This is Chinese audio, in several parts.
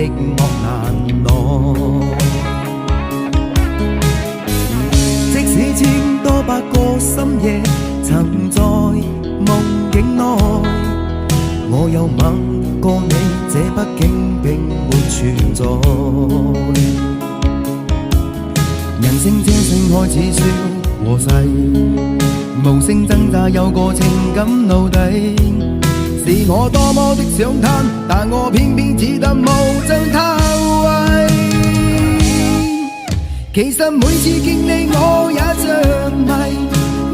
寂寞難耐。即使千多百個深夜曾在夢境內，我有吻過你，這畢竟並沒存在。人聲這聲開始說和諧，無聲掙扎有個情感奴隸。是我多麼的想攤，但我偏偏只得無盡嘆謂。其實每次見你我也着迷，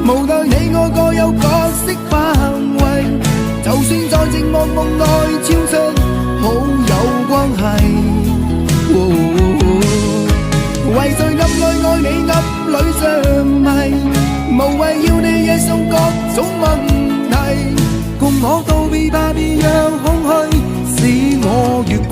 無奈你我各有角色範圍，就算在寂寞夢內超出好友關係。為在暗裏愛你暗裏着迷，無謂要你惹上各種問題，共我道別吧，別讓空虛使我越軌。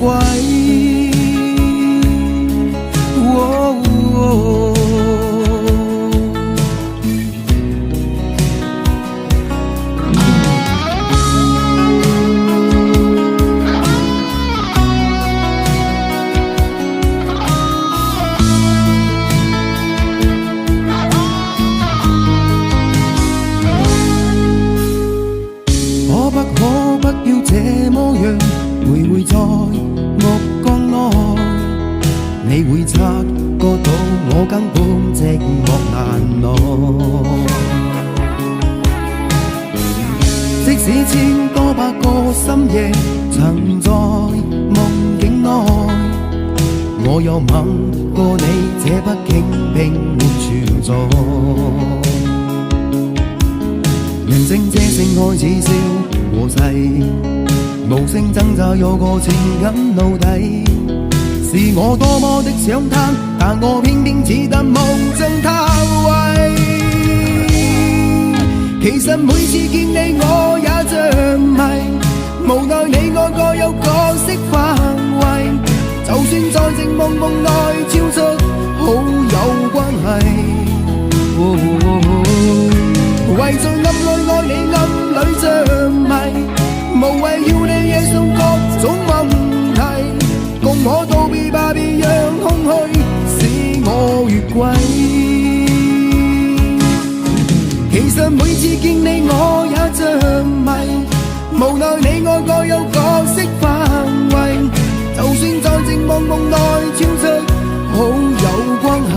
可不要這麼樣徘徊在目光內，你會察覺到我根本寂寞難耐。即使千多百個深夜曾在夢境內，我有吻過你，這畢竟並沒存在。人聲這聲開始笑和諧，無聲掙扎有個情感奴隸。是我多麼的想攤，但我偏偏只得無盡嘆謂。其實每次見你我也着迷，無奈你我各有角色範圍，就算在寂寞夢內超出好友關係。為在暗裏愛你暗裏着迷，無謂要你惹上各種問題，共我道別吧，別讓空虛使我越軌。其實每次見你我也着迷，無奈你我各有角色範圍，就算在寂寞夢內超出好友關係。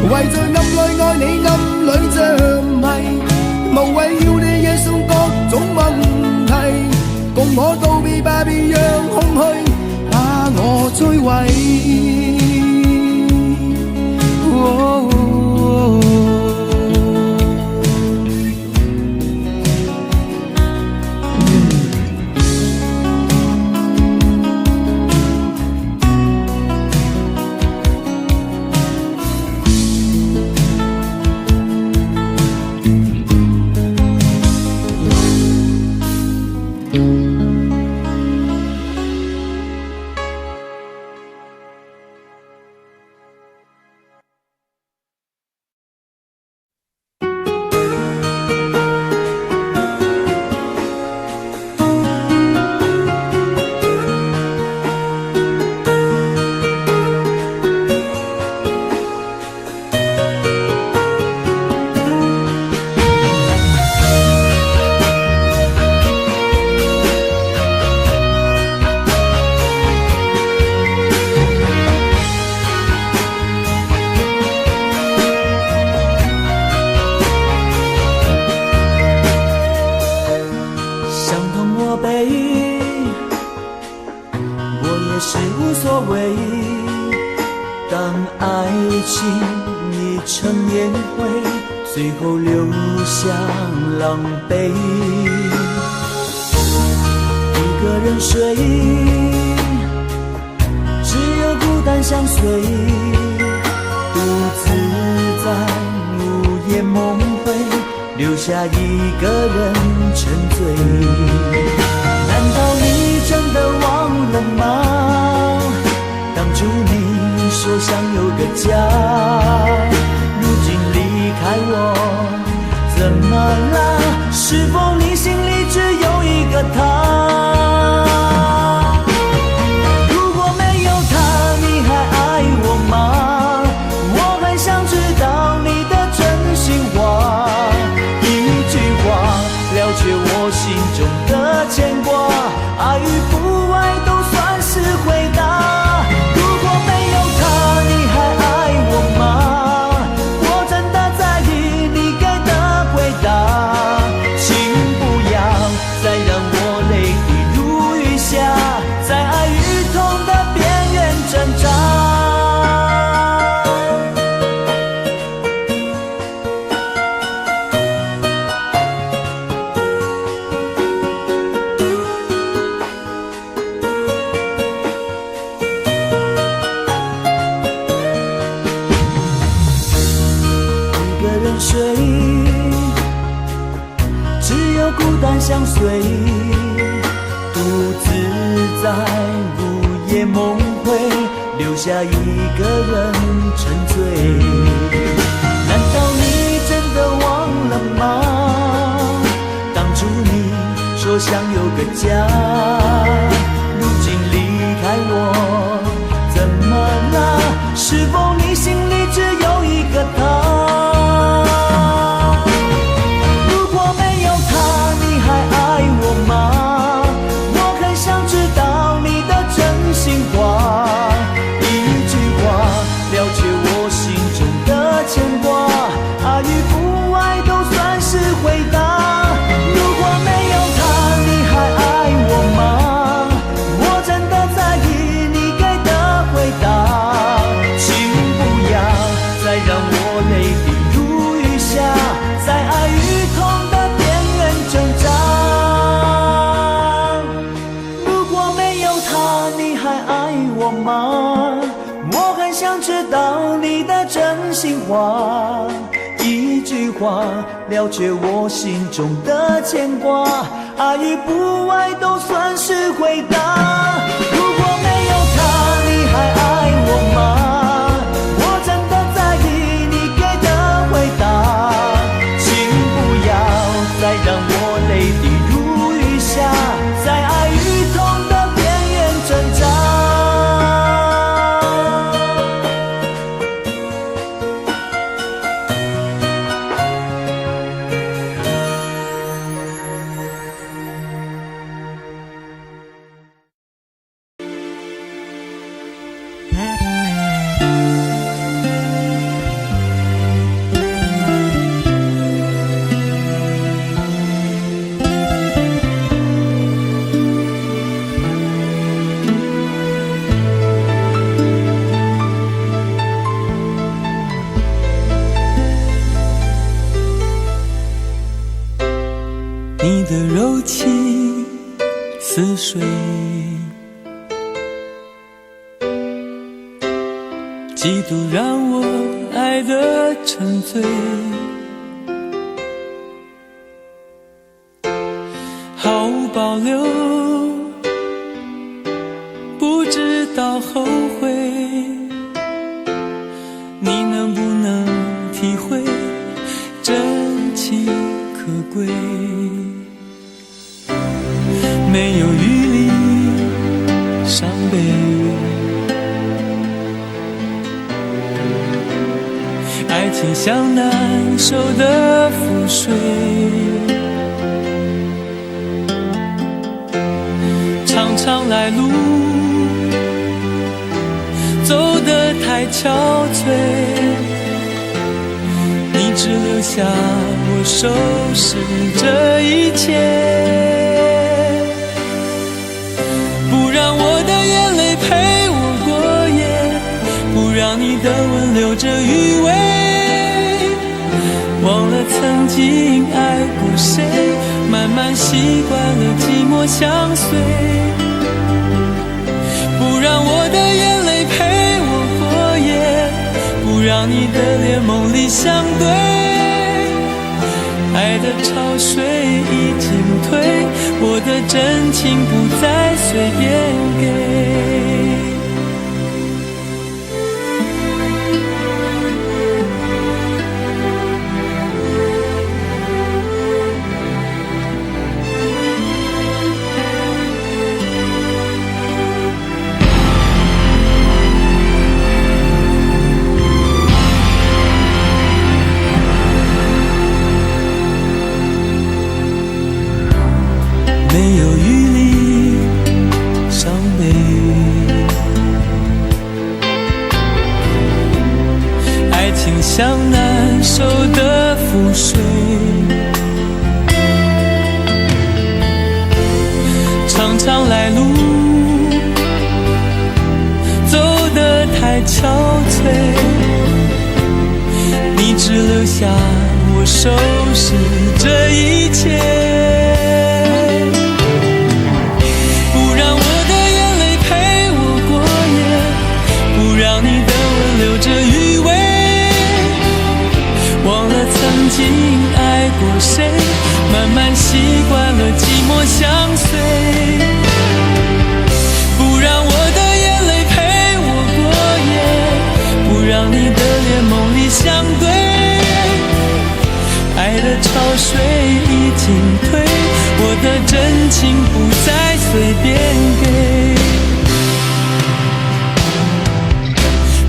為在暗裏愛你暗裏着迷，無謂要你惹上各種問題，共我道別吧，別讓空虛把我摧毀。是否你心里只有一个他？水，只有孤单相随，独自在午夜梦回，留下一个人沉醉。难道你真的忘了吗？当初你说想有个家，如今离开我，怎么了？是否你心里只有一个他？如果没有他，你还爱我吗？我很想知道你的真心话，一句话了却我心中的牵挂，爱与不爱都算是回答。如果没有他，你还爱我吗？我真的在意你给的回答，请不要再让我泪滴如雨下，在爱与痛的边缘挣扎。如果没有他，你还爱我吗？我很想知道你的真心话，一句话了却我心中的牵挂，爱与不爱都算是回答。如果没有他，你还爱我吗？我真的在意你给的回答，请不要再让我泪滴如雨下，在爱与痛的边缘挣扎。你的柔情似水，几度让我爱得沉醉，毫无保留，不知道后悔。你能不能体会真情可贵？没有余力伤悲，爱情像难收的覆水，长长来路走得太憔悴，你只留下我收拾这一切，不让我的眼泪陪我过夜，不让你的吻留着余味，忘了曾经爱过谁，慢慢习惯了寂寞相随，不让我的眼泪陪我过夜，不让你的脸梦里相对，爱的潮水已经退，我的真情不再随便给。没有余力伤悲，爱情像难收的覆水，常常来路走得太憔悴，你只留下我收拾这一切，留着余味，忘了曾经爱过谁，慢慢习惯了寂寞相随，不让我的眼泪陪我过夜，不让你的脸梦里相对，爱的潮水已经退，我的真情不再随便给，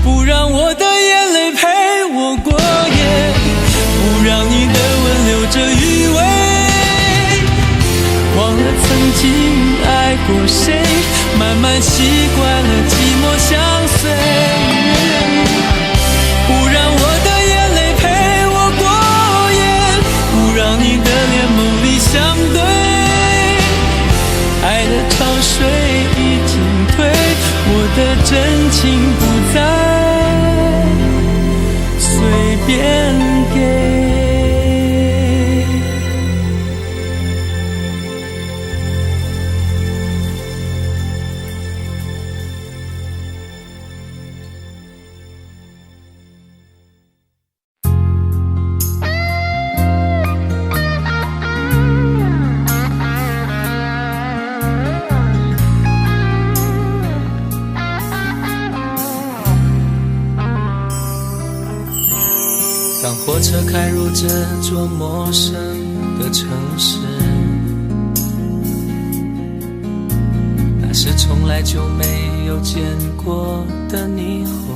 不让我的眼泪陪我过夜，不让你的吻留着余味，忘了曾经爱过谁，慢慢习惯了寂寞相随，不让我的眼泪陪我过夜，不让你的脸梦里相对，爱的潮水已经退，我的真情不再随便给。当火车开入这座陌生的城市，那是从来就没有见过的霓虹。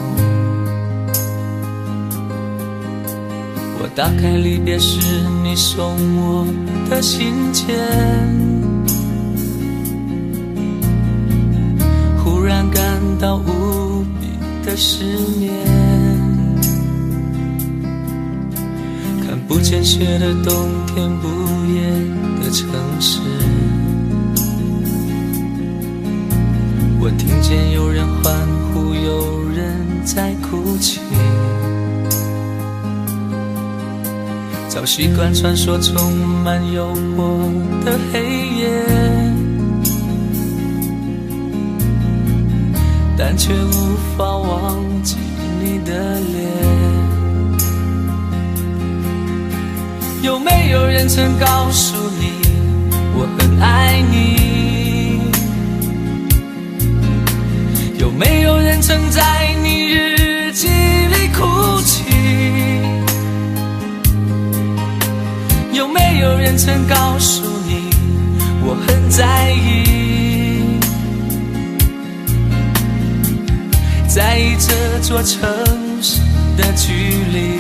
我打开离别时你送我的信件，忽然感到无比的失眠。不见雪的冬天，不夜的城市，我听见有人欢呼，有人在哭泣，早习惯穿梭充满诱惑的黑夜，但却无法忘记你的脸。有没有人曾告诉你我很爱你？有没有人曾在你日记里哭泣？有没有人曾告诉你我很在意？在意这座城市的距离。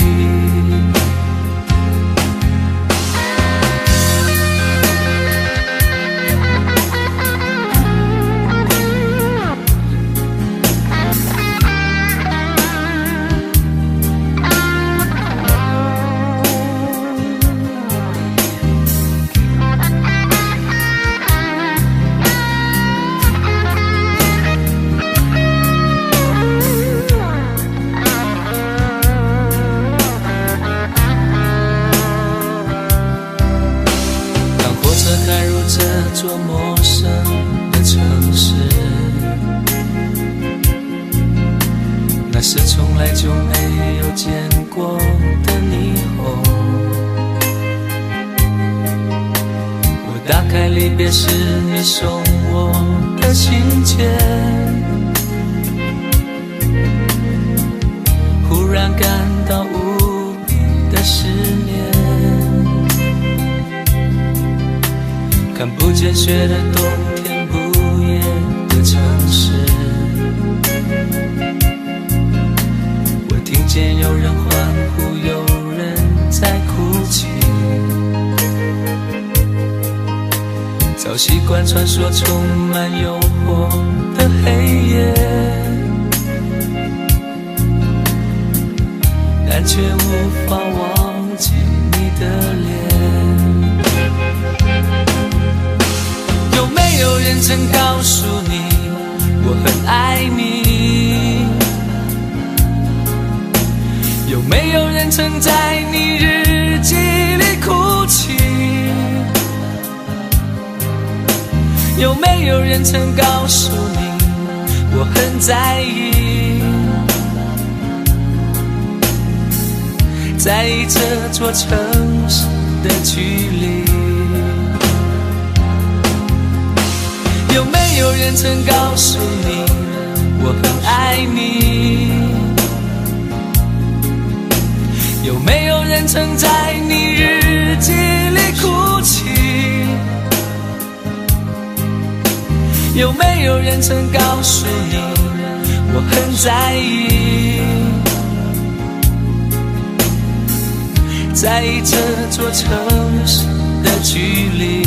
这座陌生的城市，那是从来就没有见过的霓虹。我打开离别时你送我的信件，忽然感到无比的失眠。看不见雪的冬天，不夜的城市，我听见有人欢呼，有人在哭泣，早习惯穿梭充满诱惑的黑夜，但却无法忘记你的脸。有没有人曾告诉你我很爱你？有没有人曾在你日记里哭泣？有没有人曾告诉你我很在意？在意这座城市的距离。有没有人曾告诉你我很爱你？有没有人曾在你日记里哭泣？有没有人曾告诉你我很在意？在意这座城市的距离。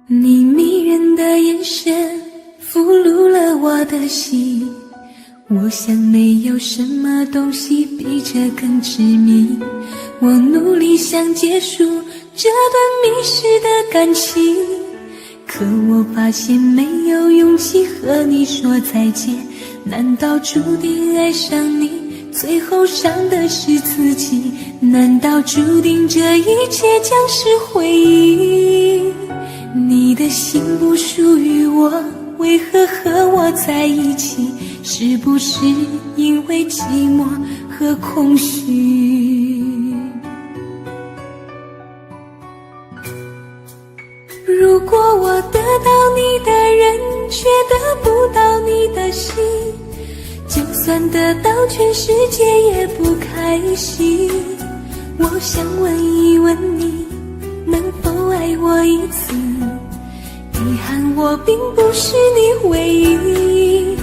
你迷人的眼神俘虏了我的心，我想没有什么东西比这更致命。我努力想结束这段迷失的感情，可我发现没有勇气和你说再见。难道注定爱上你，最后伤的是自己？难道注定这一切将是回忆？你的心不属于我，为何和我在一起？是不是因为寂寞和空虚？如果我得到你的人，却得不到你的心，就算得到全世界也不开心。我想问一问你，能否爱我一次？遗憾我并不是你唯一。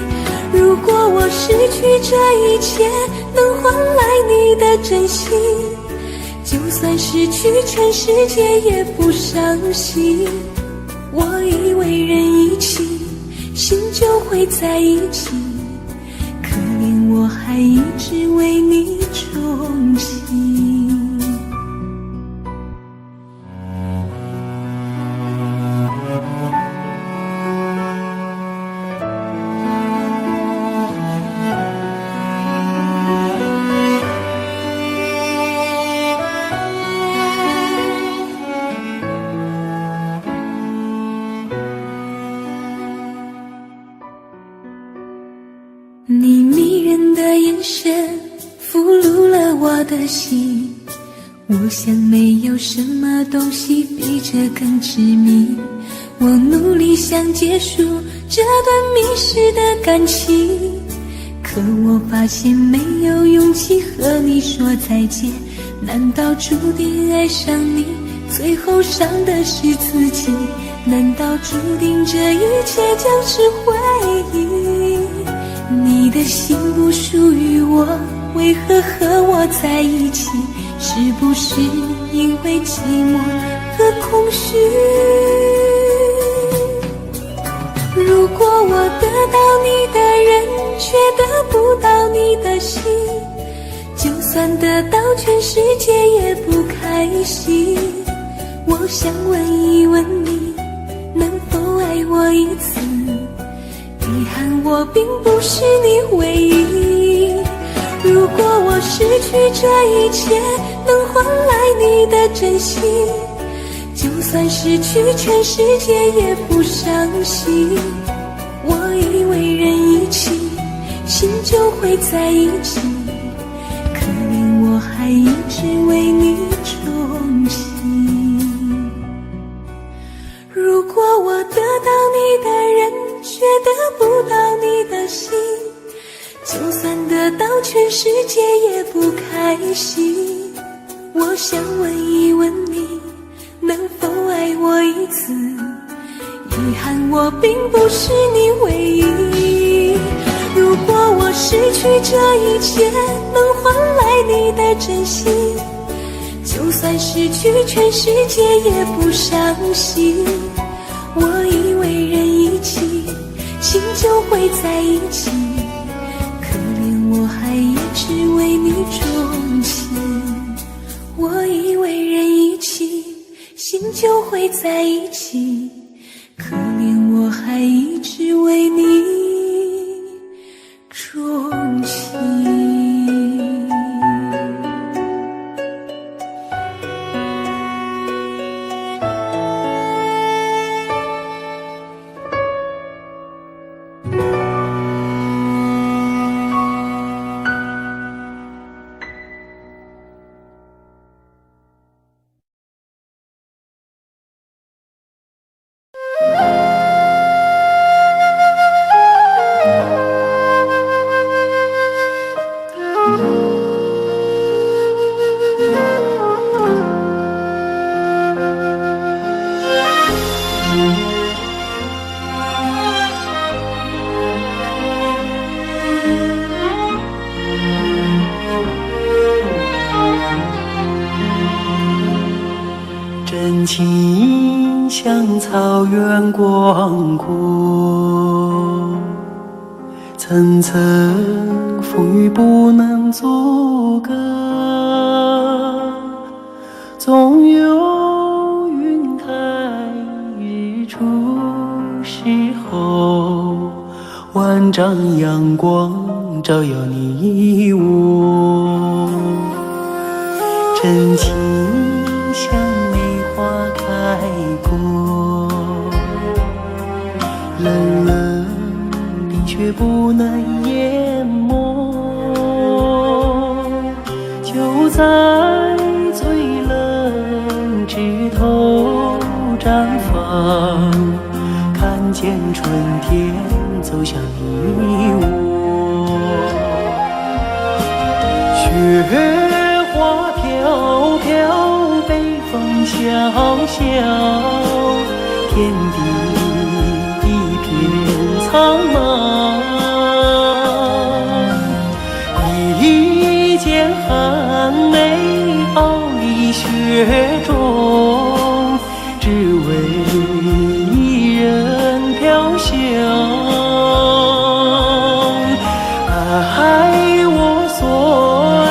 如果我失去这一切，能换来你的真心，就算失去全世界也不伤心。我以为人一起，心就会在一起，可怜我还一直为你憧憬。你迷人的眼神俘虏了我的心，我想没有什么东西比这更致命。我努力想结束这段迷失的感情，可我发现没有勇气和你说再见。难道注定爱上你，最后伤的是自己？难道注定这一切将是回忆？你的心不属于我，为何和我在一起？是不是因为寂寞和空虚。如果我得到你的人，却得不到你的心，就算得到全世界也不开心。我想问一问你，能否爱我一次？遗憾我并不是你唯一。如果我失去这一切，能换来你的真心，就算失去全世界也不伤心。我以为人一起，心就会在一起，可怜我还一直为你钟情。如果我得到你的人，却得不到你的心，就算得到全世界也不开心。我想问一问你，能否爱我一次？遗憾我并不是你唯一。如果我失去这一切，能换来你的真心，就算失去全世界也不伤心。我以为人一起，心就会在一起，可怜我还一直为你钟情。我以为人一起，心就会在一起，可怜我还一直为你钟情。真情像草原广阔，层层风雨不能阻隔，总有云开日出时候，万丈阳光照耀你我。真情像梅花开过，冷冷冰雪不能淹没，就在最冷枝头绽放，看见春天走向你我。雪花飘飘，北风萧萧，天地一片苍茫。一剑寒梅傲立雪中，只为一人飘香。爱我所爱，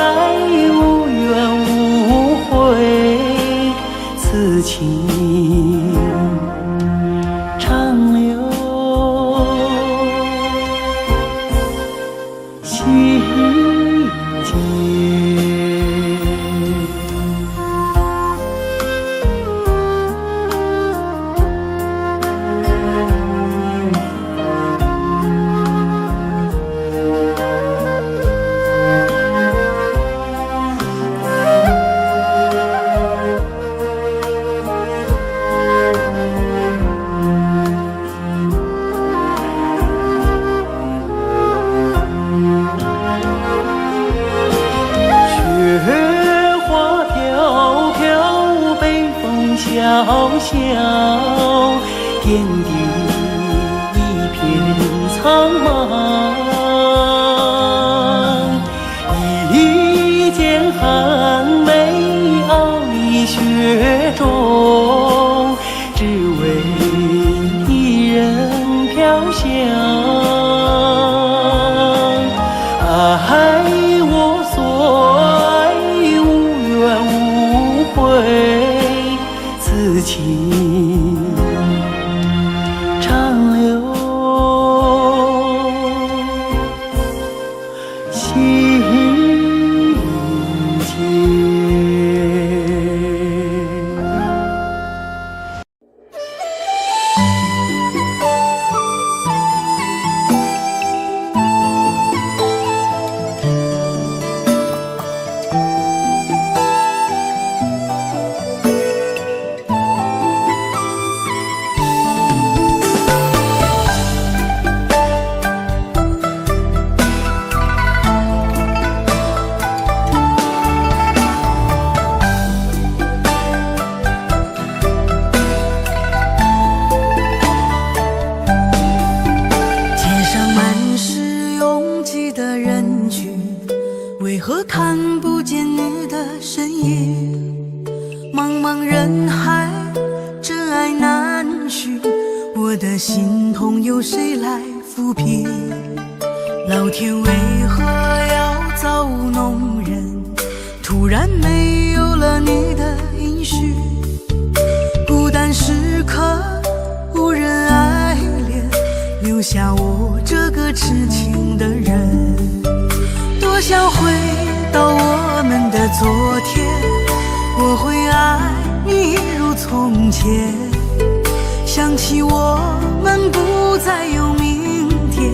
无怨无悔，此情长留心间。雪花飘飘，北风萧萧，天地一片苍茫。一剑寒梅傲立雪中，绪，我的心痛由谁来抚平？老天为何要造弄人？突然没有了你的音讯，孤单时刻无人爱怜，留下我这个痴情的人。多想回到我们的昨天，我会爱你如从前。想起我们不再有明天，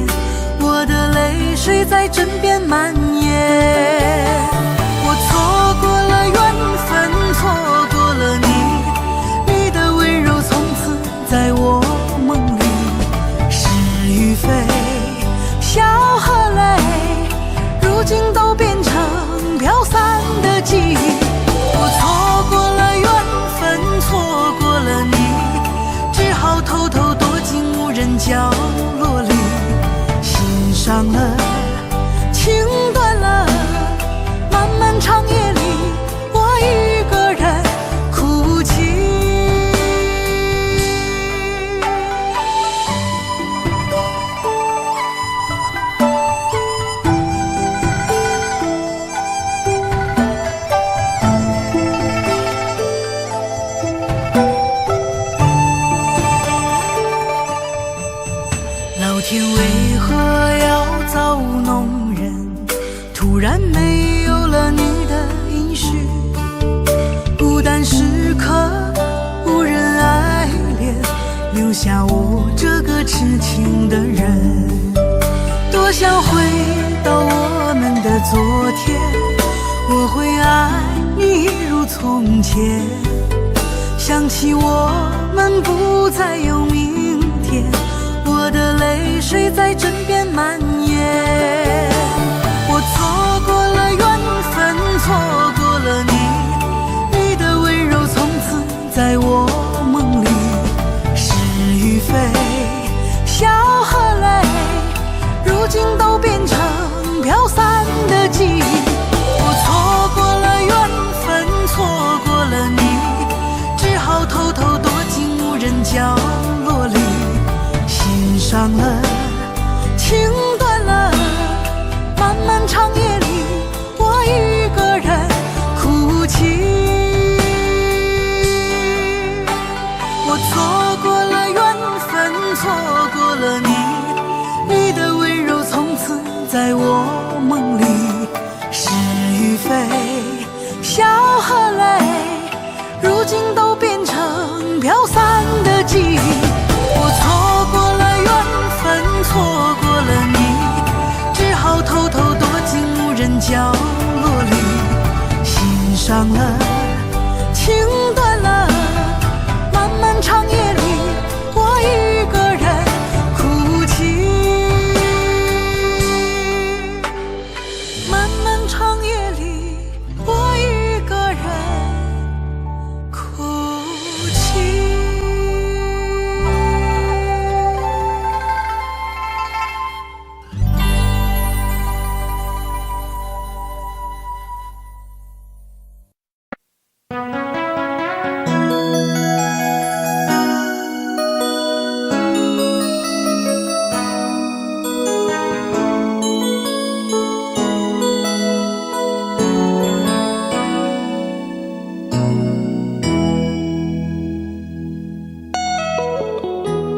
我的泪水在枕边蔓延。我错过了缘分，错过了你，你的温柔从此在我梦里。是与非，笑和泪，如今都变成飘散的记忆。我错过了缘分，错过了你，只好偷偷躲进无人角落里。心伤了，情断了，漫漫长夜里，我一个人哭泣。老天为何要造弄人？突然没有了你的音讯，孤单时刻无人爱怜，留下我这个痴情的人。多想回到我们的昨天，我会爱你如从前。想起我们不再有明天，我的泪水在枕边蔓延。我错过了缘分，错过了你，你的温柔从此在我梦里。是与非，笑和泪，如今都变成飘散的记忆。我错过了缘分，错过了你，只好偷偷躲进无人角落里。心伤了，情断了，漫漫长夜里，我一个人哭泣。我错过了缘分，错过了你，你的温柔从此在我梦里。是与非，笑和泪，如今都变成飘散的记忆。我错过了缘分，错过了你，只好偷偷躲进无人角落里。心伤了，情断了，漫漫长夜里，我一个人哭泣。漫漫长夜里，我一个人哭泣。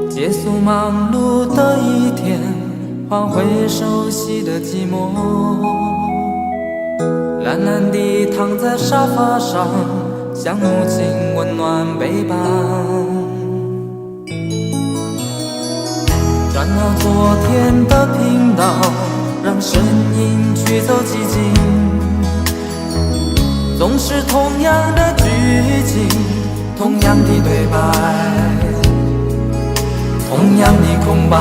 结束忙碌的一天，换回熟悉的寂寞，懒懒地躺在沙发上，像母亲温暖背膀。转到昨天的频道，让声音驱走寂静，总是同样的剧情，同样的对白，同样的空白。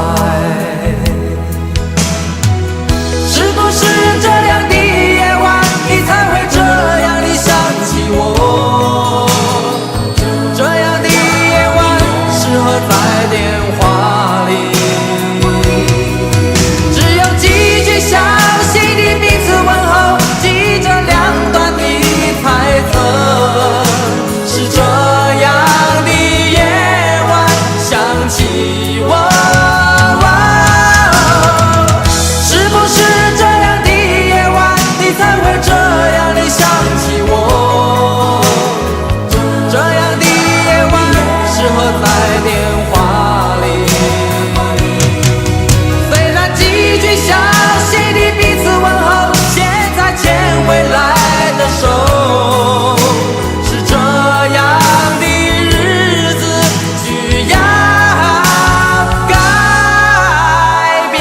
是不是这样的夜晚，你才会这样地想起我？这样的夜晚适合在电话里，只有几句详细的彼此问候，记着两端的猜测。是这样的夜晚，想电话里。虽然几句小心的彼此问候，现在牵未来的手，是这样的日子需要改变。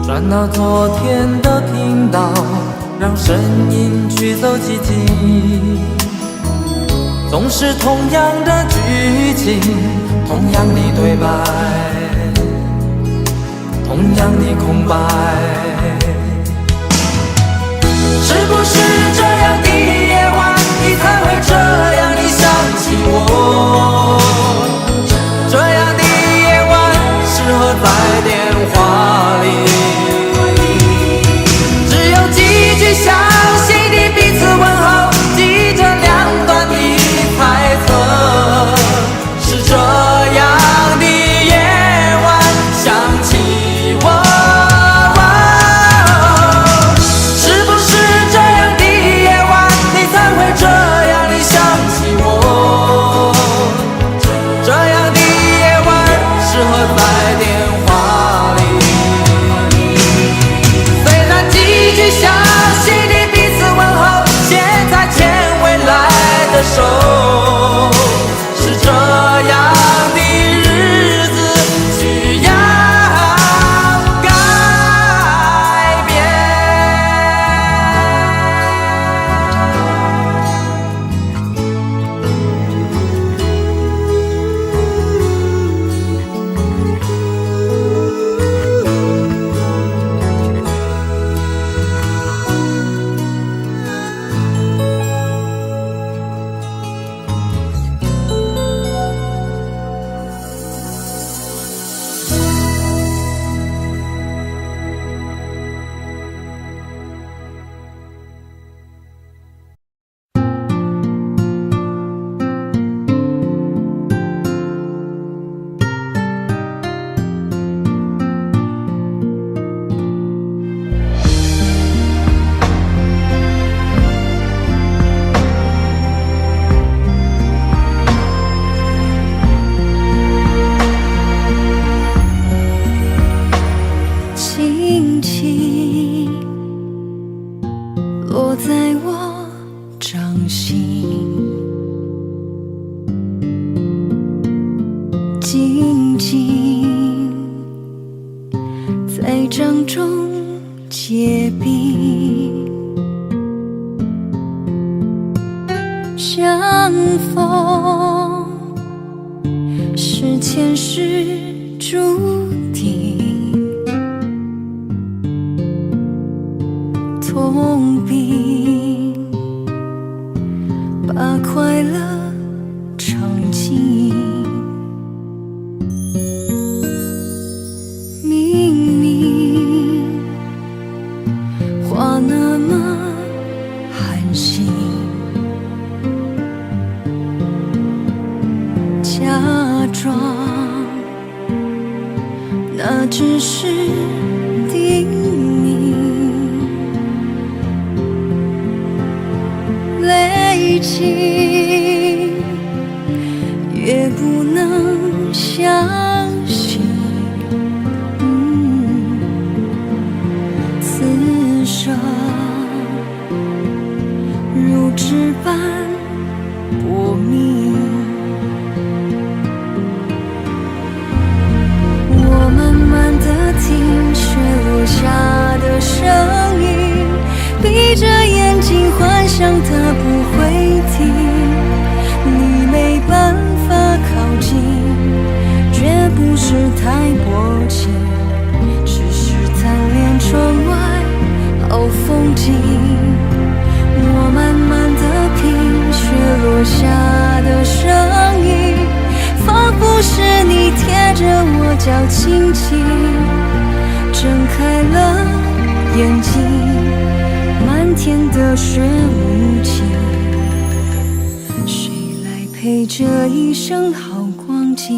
转到昨天的频道，让声音驱走寂静。总是同样的剧情，同样的对白，同样的空白。是不是这样的夜晚，你才会这样的想起我？这样的夜晚适合在电话里。小心的彼此问候，记着两端的猜测，是这样的夜晚想起我。是不是这样的夜晚，你才会这样的想起我？这样的夜晚适合在电话里。虽然几句小手，是这样的日子需要改变。静静在掌中结冰，相逢是前世注定，痛并把快乐尝尽。话那么寒心，假装那只是叮咛，累积越不能相信。如纸般薄命，我慢慢地听雪落下的声音，闭着眼睛幻想它不会停，你没办法靠近，绝不是太薄情，只是贪恋窗外景。我慢慢地品雪落下的声音，仿佛是你贴着我脚轻轻睁开了眼睛，漫天的雪无情，谁来陪这一生好光景？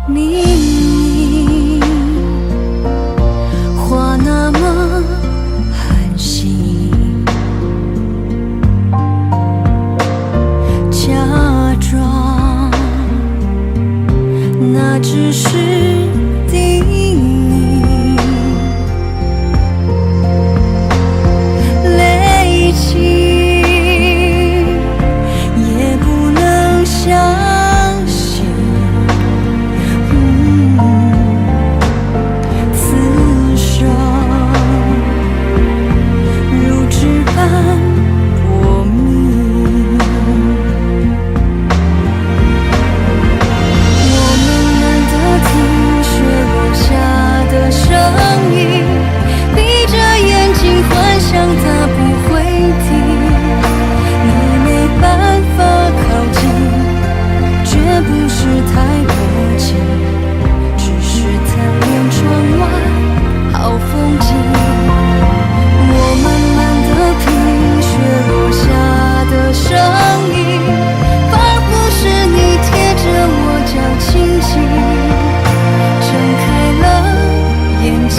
明明话那么寒心，假装那只是叮咛，累积也不能相信，此生如纸般薄命。我们难得听雪落下的声音，闭着眼睛幻想它不会停，你没办法靠近，绝不是太迫近，只是贪恋窗外好风景。我慢慢地品雪落下的声音，仿佛是你贴着我脚轻轻睁开了眼睛，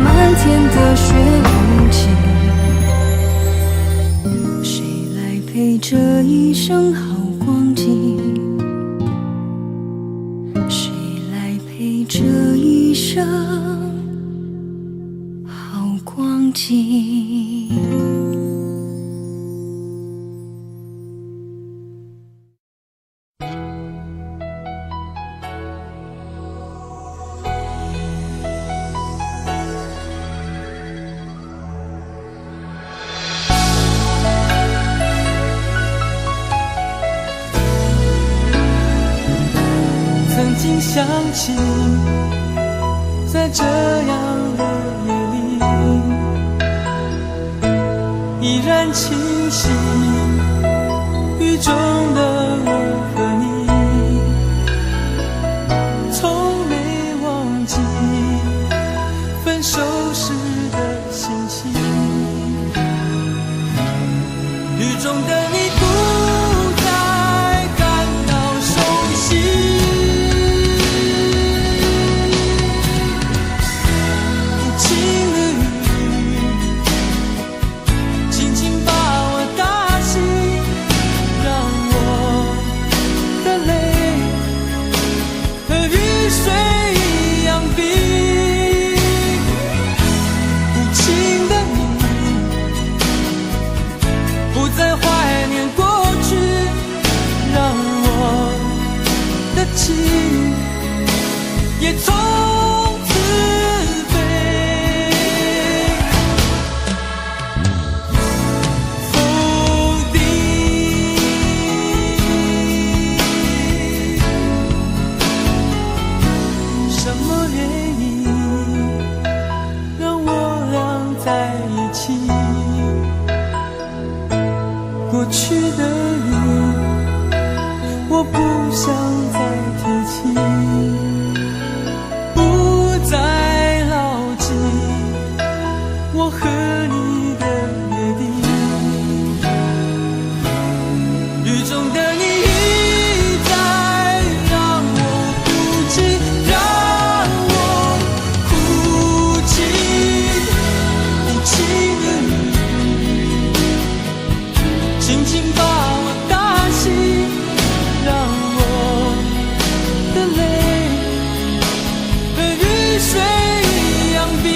漫天的雪无情，谁来陪这一生好光景？谁来陪这一生好光景？曾经想起，在这样的夜里，依然清晰，雨中的我和你，从没忘记分手时的心情。雨中的你不再感到熟悉，也从此飞，否定什么原因让我俩在一起？过去的你，我不想再提起，不再牢记我和你的约定。雨中的你一再让我哭泣，让我哭泣，无情的你轻轻把我打醒，让我的泪和雨水一样冰。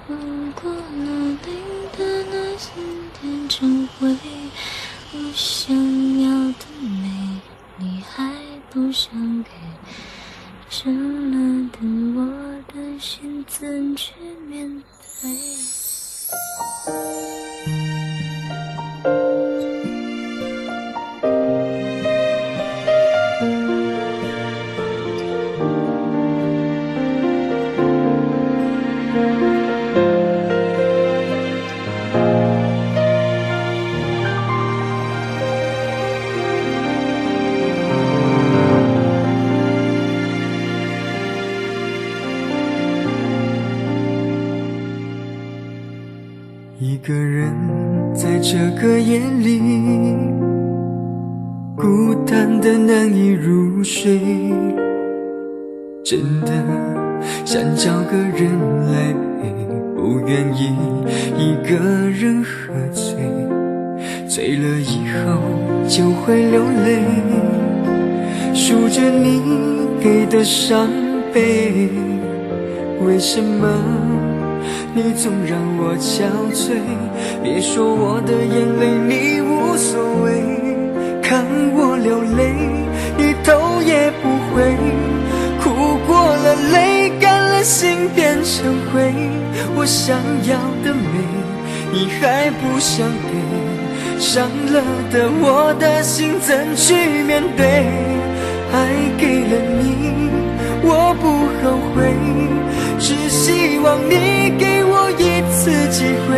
如果努力的那些天成灰，我想要的美，你还不想给，深了的我的心怎去面对？一个人在这个夜里，孤单的难以入睡，真的想找个人来陪，不愿意一个人喝醉，醉了以后就会流泪，数着你给的伤悲，为什么你总让我憔悴？别说我的眼泪你无所谓，看我流泪一头也不回，哭过了泪干了心变成灰，我想要的美你还不想给，伤了的我的心怎去面对？爱给了你我不后悔，只希望你给我一次机会，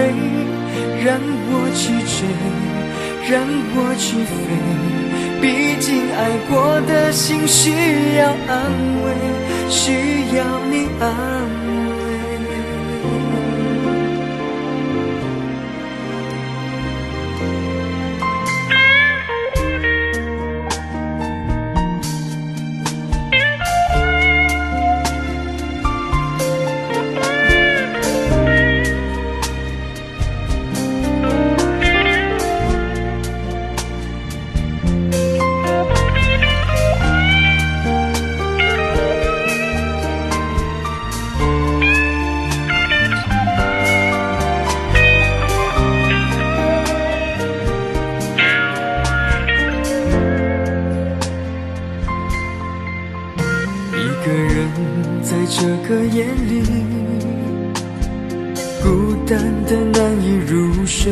让我去追，让我去飞，毕竟爱过的心需要安慰，需要你安慰。一个人在这个夜里，孤单的难以入睡，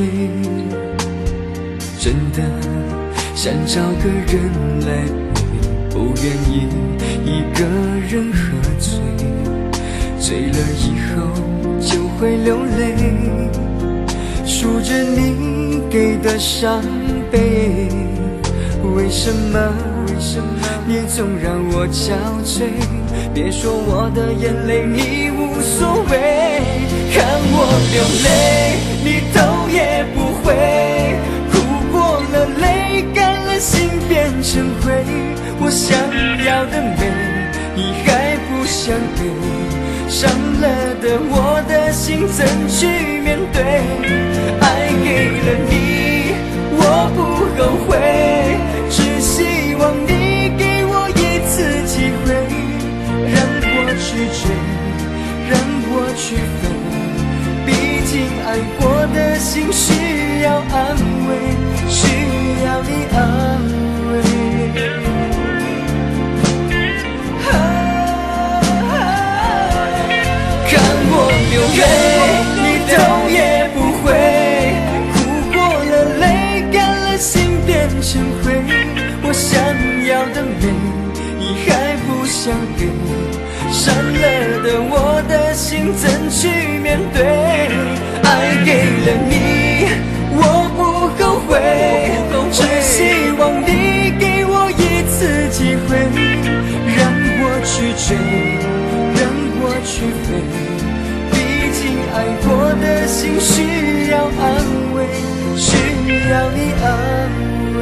真的想找个人来陪，不愿意一个人喝醉，醉了以后就会流泪，数着你给的伤悲，为什么你总让我憔悴？别说我的眼泪你无所谓，看我流泪你头也不回，哭过了泪干了心变成灰，我想要的美你还不想给，伤了的我的心怎去面对？爱给了你我不后悔，只希望你给我一次机会，让我去追，让我去飞，毕竟爱过的心需要安慰，需要你安慰。看我流泪你头也不回，哭过了泪干了心变成灰，我想要的美你还不想给，伤了的我的心怎去面对？爱给了你我不后悔，只希望你给我一次机会，让我去追，让我去飞，毕竟爱过的心需要安慰，需要你安慰。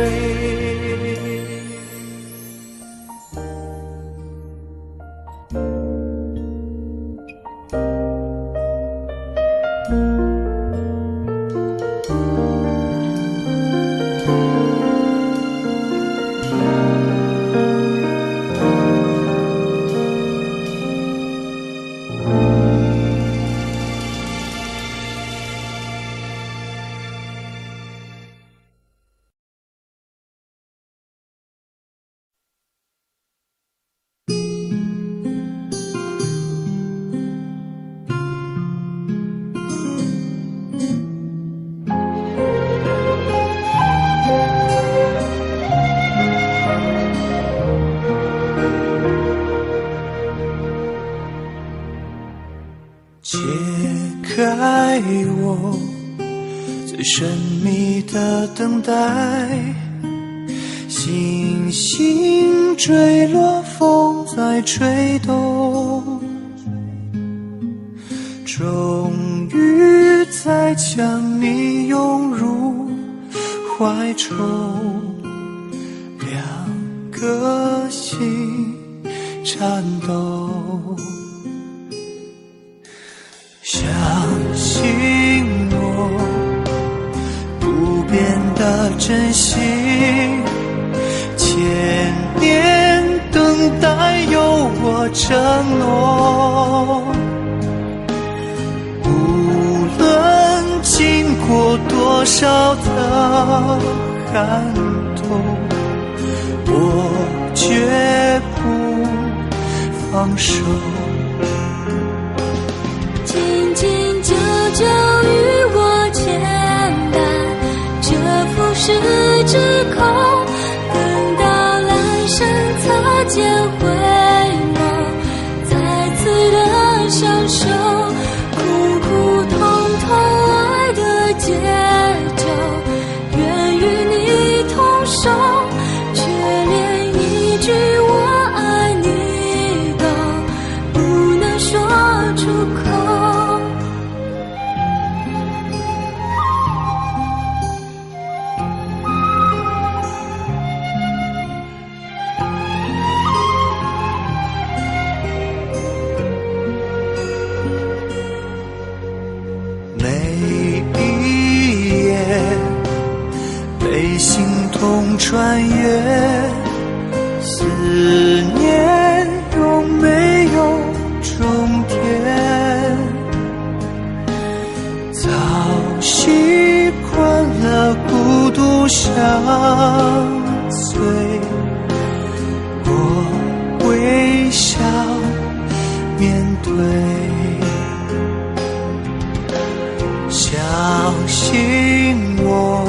神秘的等待，星星坠落，风在吹动，终于再将你拥入怀中，两颗心颤抖。相信我不变的真心，千年等待有我承诺，无论经过多少的寒冬，我绝不放手。紧紧久久与我牵绊，这浮世之口，等到来生擦肩回眸，再次的相守，苦苦痛痛爱的节奏，愿与你同守，却连一句我爱你都不能说出口。心痛穿越，思念有没有终点？早习惯了孤独相随，我微笑面对。相信我，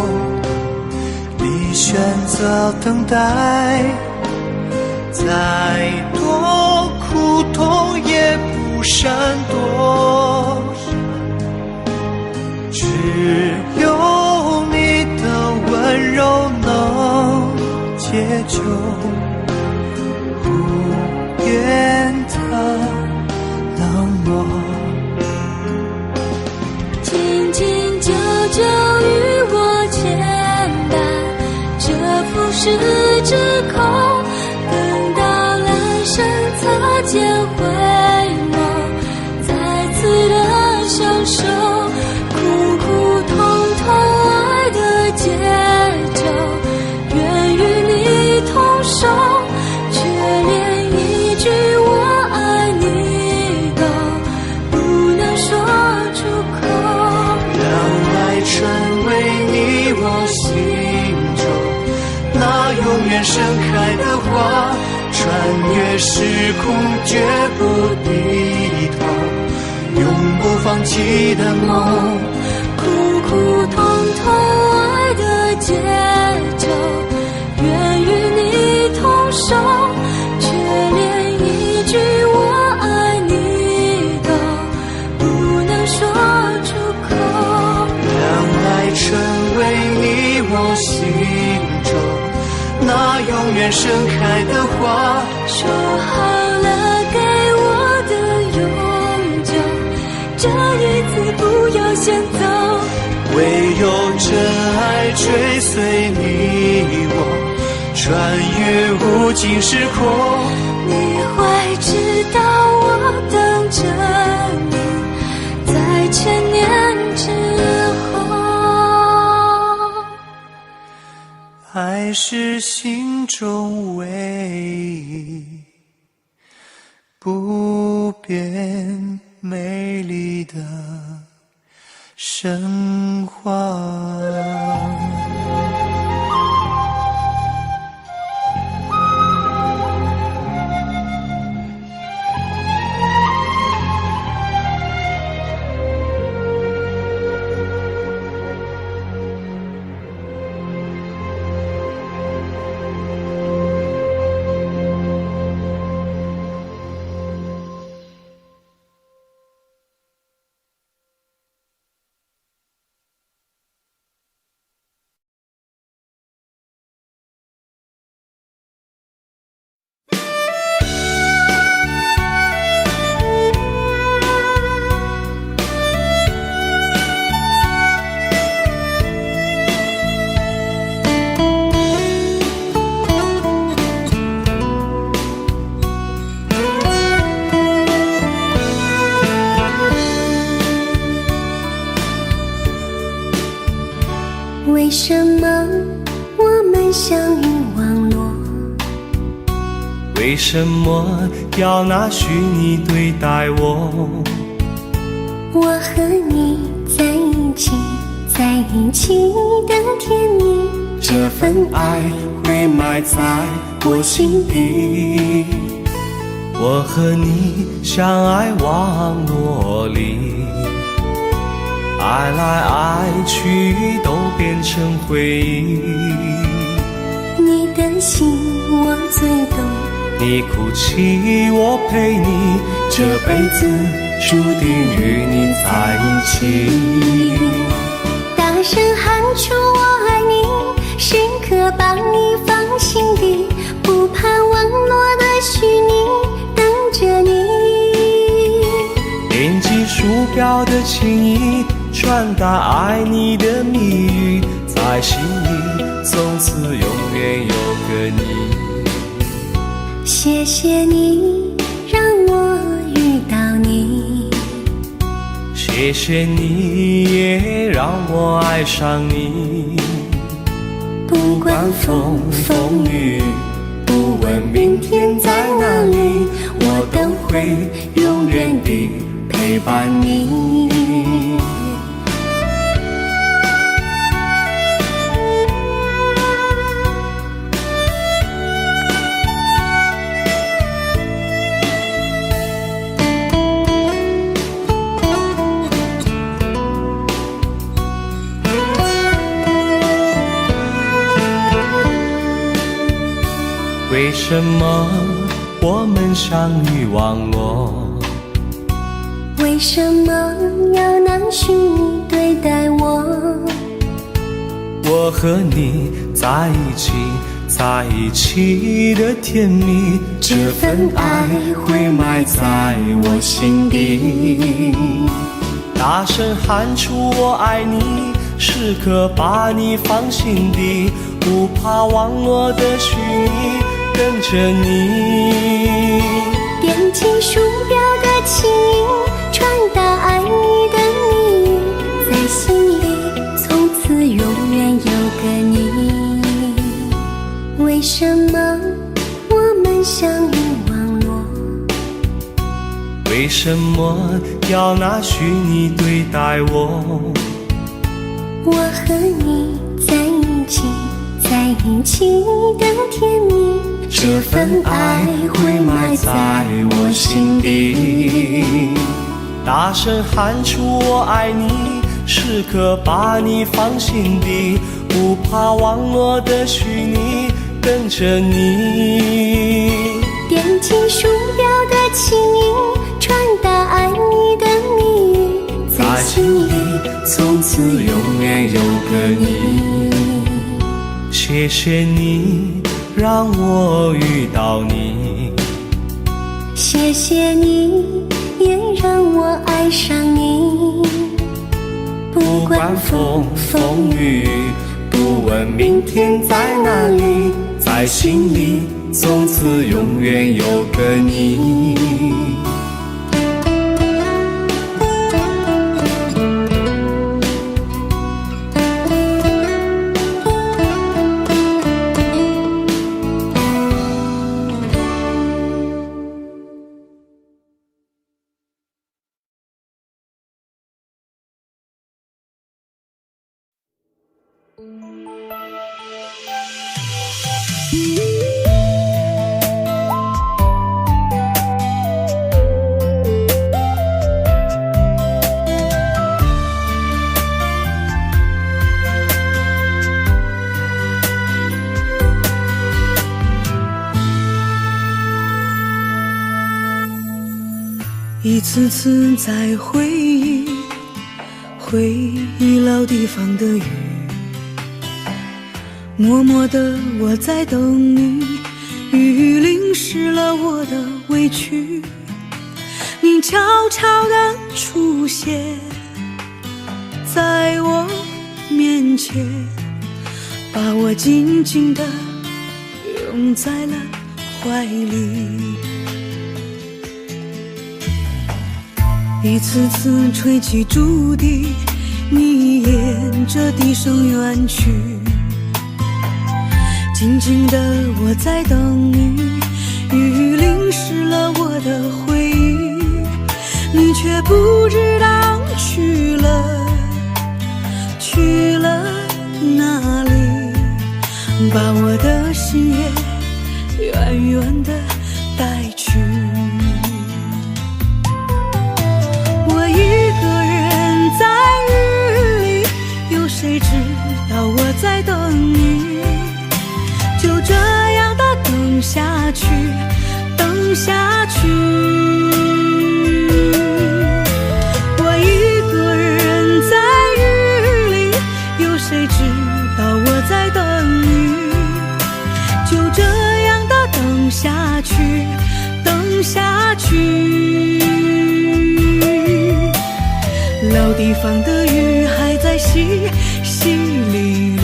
你选择等待，再多苦痛也不闪躲，只有你的温柔能解救无言的冷漠。紧紧久久与我牵绊，这浮世之口，等到来生擦肩回眸，再次的相守，苦苦痛痛爱的节奏，愿与你同守，却连一句我爱你都不能说出口。让爱成为你我心中那永远盛开的花，穿越时空绝不低头，永不放弃的梦。苦苦痛痛爱的节奏，愿与你同守，却连一句我爱你都不能说出口。让爱成为你我心中那永远盛开的花，说好了给我的永久，这一次不要先走。唯有真爱追随你我，穿越无尽时空。你会知道我等着你，在千年之后。爱是心中唯一不变美丽的神话。为什么要拿虚拟对待我？我和你在一起，在一起的甜蜜，这份爱会埋在我心底。我和你相爱网络里，爱来爱去都变成回忆。你的心我最懂，你哭泣我陪你，这辈子注定与你在一起。大声喊出我爱你，时刻把你放心底，不怕网络的虚拟，等着你。点击鼠标的情意，传达爱你的密语，在心里从此永远有个你。谢谢你让我遇到你，谢谢你也让我爱上你。不管风风雨，不问明天在哪里，我都会永远地陪伴你。为什么我们相遇网络？为什么要拿虚拟对待我？我和你在一起，在一起的甜蜜，这份爱会埋在我心底。大声喊出我爱你，时刻把你放心底，不怕网络的虚拟，跟着你。点击鼠标的情音，传达爱你的密语，在心里从此永远有个你。为什么我们相遇网络？为什么要拿虚拟对待我？我和你在一起，在一起的甜蜜，这份爱会埋在我心底。大声喊出我爱你，时刻把你放心底，不怕网络的虚拟，跟着你。点击鼠标的情音，传达爱你的密语，在心里从此永远有个你。谢谢你让我遇到你，谢谢你也让我爱上你。不管风风雨，不问明天在哪里，在心里从此永远有个你。一次次在回忆老地方的雨，默默地我在等你，雨淋湿了我的委屈，你悄悄地出现在我面前，把我紧紧地拥在了怀里。一次次吹起竹笛，你沿着笛声远去，静静的我在等你，雨淋湿了我的回忆，你却不知道去了哪里，把我的心也远远地带去。我一个人在雨里，有谁知道我在等你？就这样的等下去，等下去。我一个人在雨里，有谁知道我在等你？就这样的等下去，等下去。老地方的雨还在淅淅沥沥。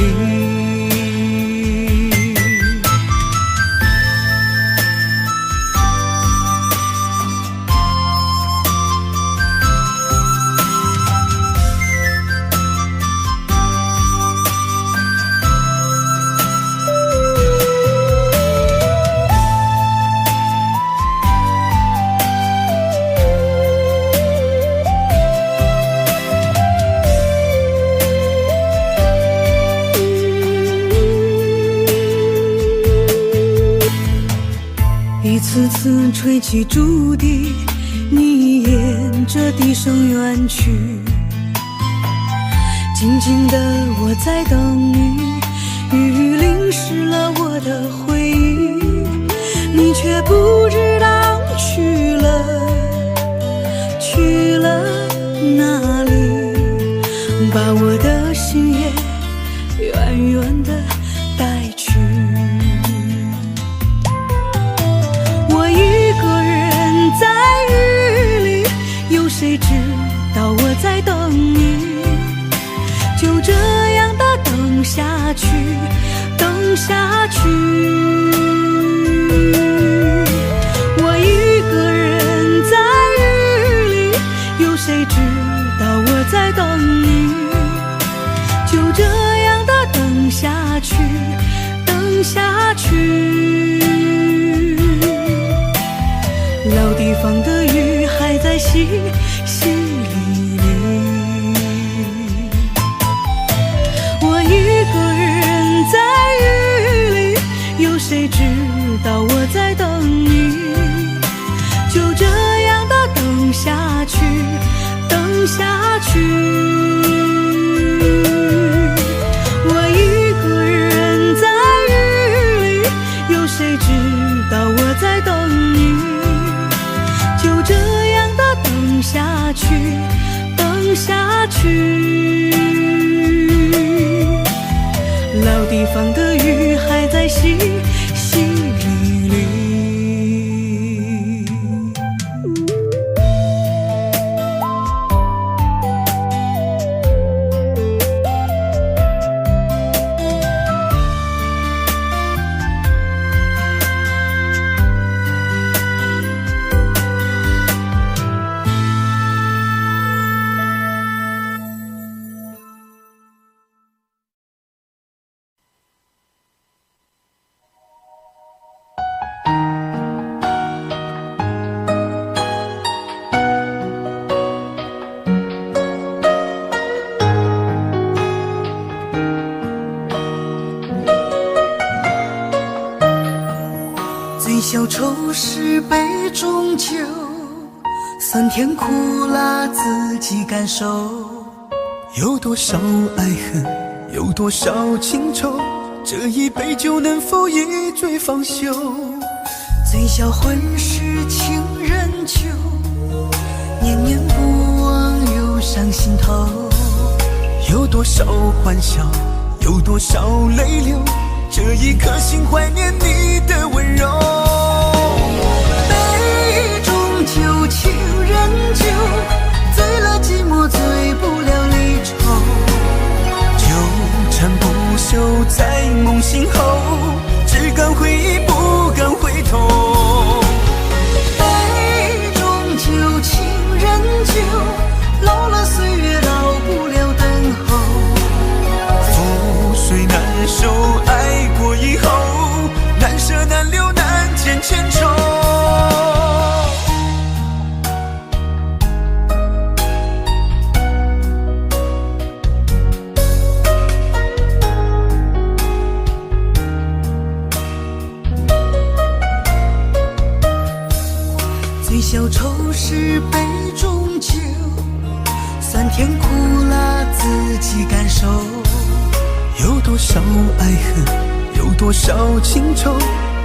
一次次吹起竹笛，你沿着笛声远去。静静的我在等你，雨淋湿了我的回忆，你却不知道去了哪里，把我的心也远远地带去。我一个人在雨里，有谁知道我在等你？就这样的等下去，等下去。我一个人在雨里，有谁知道我在等你？就这样的等下去，等下去。老地方的雨还在淅淅沥沥。我一个人在雨里，有谁知道我在等你？就这样的等下去，等下去。我一个人在雨里，有谁知道我在等你？就这样的等下去，等下去。老地方的雨还在淅淅沥沥。醉消愁是杯中酒，酸甜苦辣自己感受。有多少爱恨，有多少情愁，这一杯酒能否一醉方休？醉消魂是情人酒，念念不忘忧伤心头。有多少欢笑，有多少泪流，这一颗心怀念你的温柔。杯中酒，情人酒，醉了寂寞，醉不了离愁。纠缠不休在梦醒后，只敢回忆不敢回头。杯中酒，情人酒，老了岁月老不了等候。覆水难收，爱过以后难小丑是杯中酒，酸甜苦辣自己感受。有多少爱恨，有多少情愁，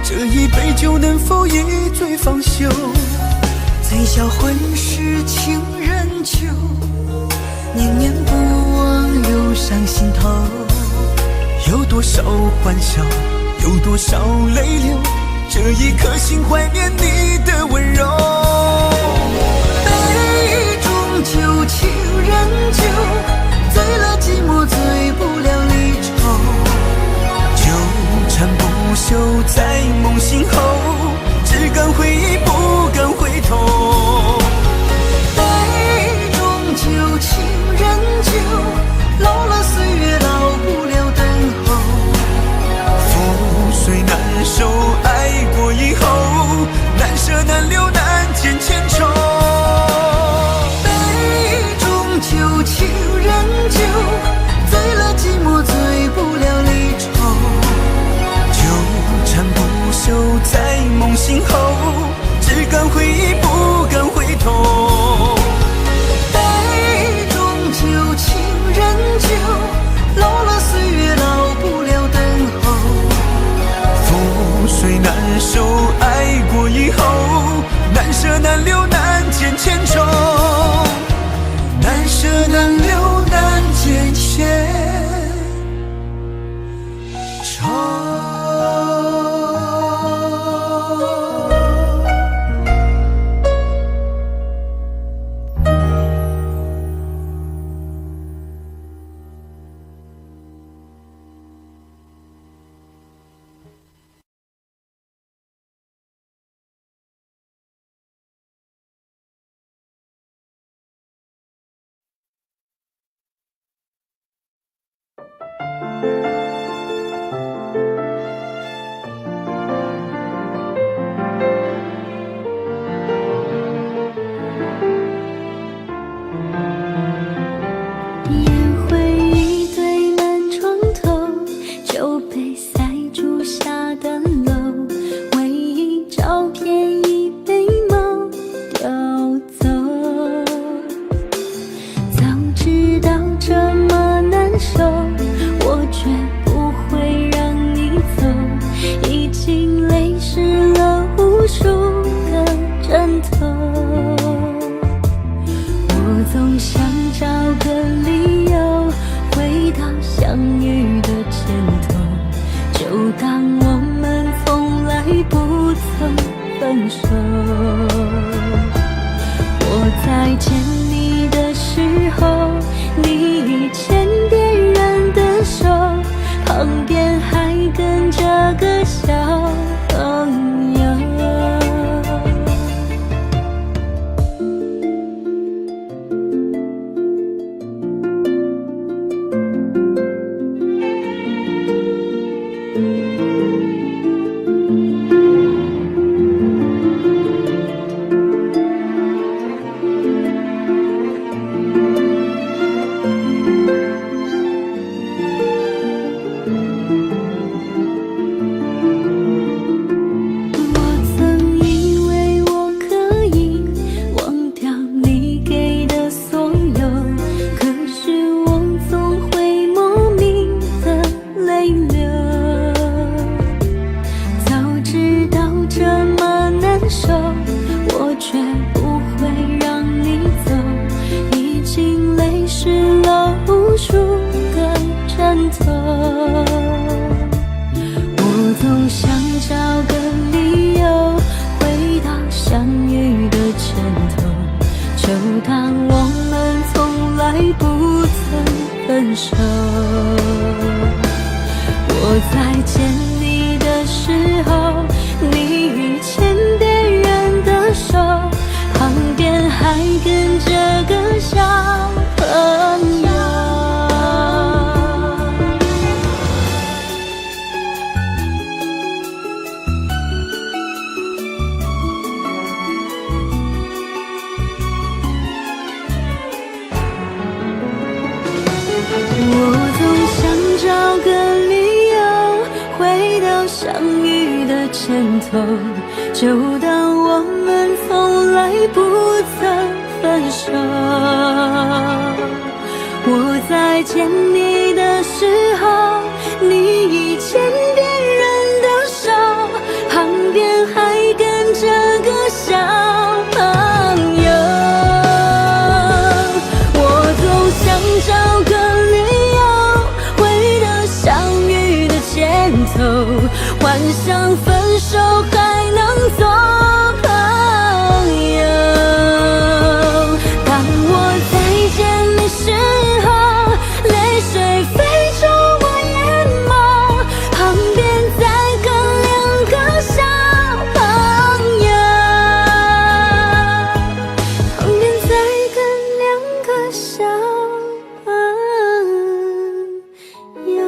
这一杯酒能否一醉方休？醉销魂是情人酒，念念不忘忧伤心头。有多少欢笑，有多少泪流，这一颗心怀念你的温柔。杯中酒，情人酒，醉了寂寞，醉不了离愁。纠缠不休在梦醒后，只敢回忆不敢回头。杯中酒，情人酒，老了岁月老不了等候。覆水难收，爱过以后，难舍难留难见千愁。杯中酒，情人酒，醉了寂寞，醉不了离愁。纠缠不休在梦醒后，只敢回忆不敢回头。杯中酒，情人酒，老了岁月老不了等候。覆水难收，爱过以后，难舍难留难见千愁。难舍难留难见千愁。我总想找个理由回到相遇的的肩头，就当我们从来不曾分手。我在牵你的时候，你已牵别人的手，旁边还跟着个小朋友。我总想找个理由，回到相遇的前头，幻想分手还能做朋友。当我再见你时候，泪水飞出我眼眸，旁边再跟两个小朋友，旁边再跟两个小朋友。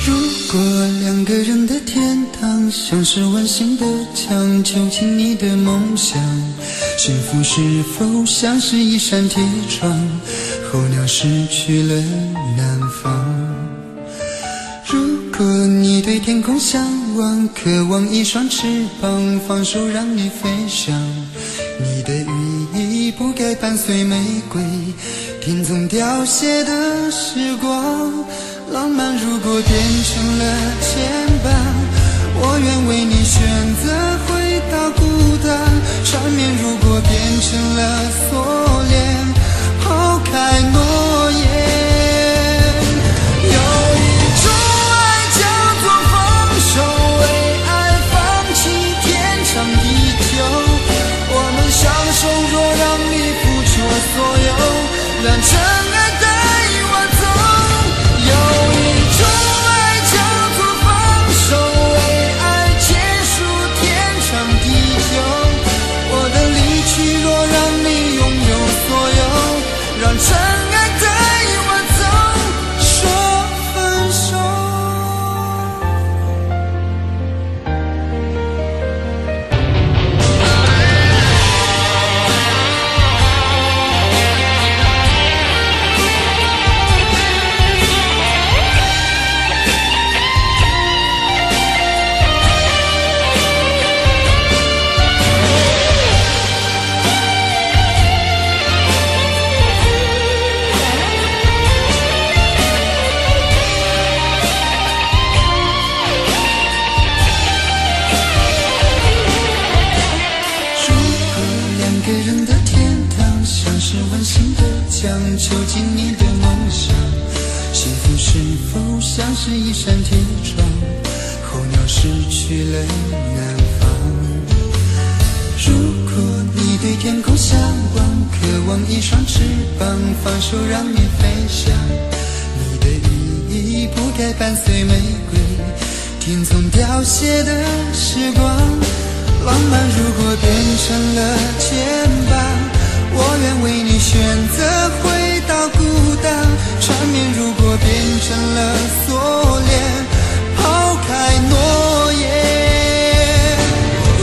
如果两个人的天堂像是温馨的墙，囚禁你的梦想，幸福是否像是一扇铁窗，候鸟失去了南方。如果你对天空向往，渴望一双翅膀，放手让你飞翔，你的羽翼不该伴随玫瑰，听从凋谢的时光。浪漫如果变成了牵绊，我愿为你选择回到孤单。缠绵如果变成了锁链，抛开诺言。有一种爱叫做放手，为爱放弃天长地久。我们相守，若让你付出所有，让真爱带我走。有一种爱叫做放手，为爱结束天长地久。我的离去若让你拥有所有，让真爱带我走，说分手。囚禁你的梦想，幸福是否像是一扇铁窗，候鸟失去了南方。如果你对天空向往，渴望一双翅膀，放手让你飞翔，你的羽翼不该伴随玫瑰，听从凋谢的时光。浪漫如果变成了牵绊，我愿为你选择回到孤单。缠绵如果变成了锁链，抛开诺言。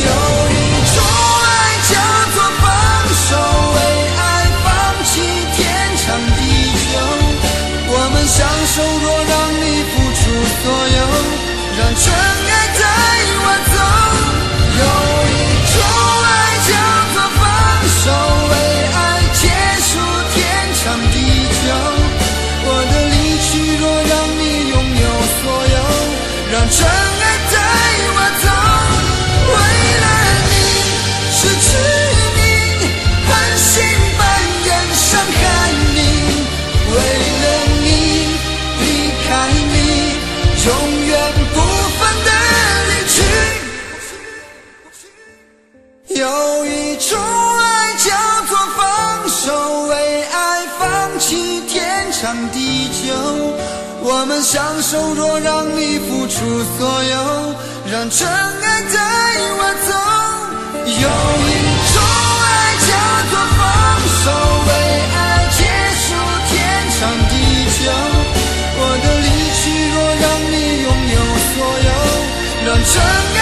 有一种爱叫做放手，为爱放弃天长地久。我们相守，若让你付出所有，让真爱带我走。有一种爱叫做放手，为爱结束天长地久。我的离去若让你拥有所有，让真爱带我走。为了你失去你，狠心扮演伤害你，为了你离开你，永远不分的离去。有一种爱叫做放手，为爱放弃天长地久。我们相守若让你付出所有，让真爱带我走。有一种爱叫做放手，为爱结束天长地久。我的离去若让你拥有所有，让真爱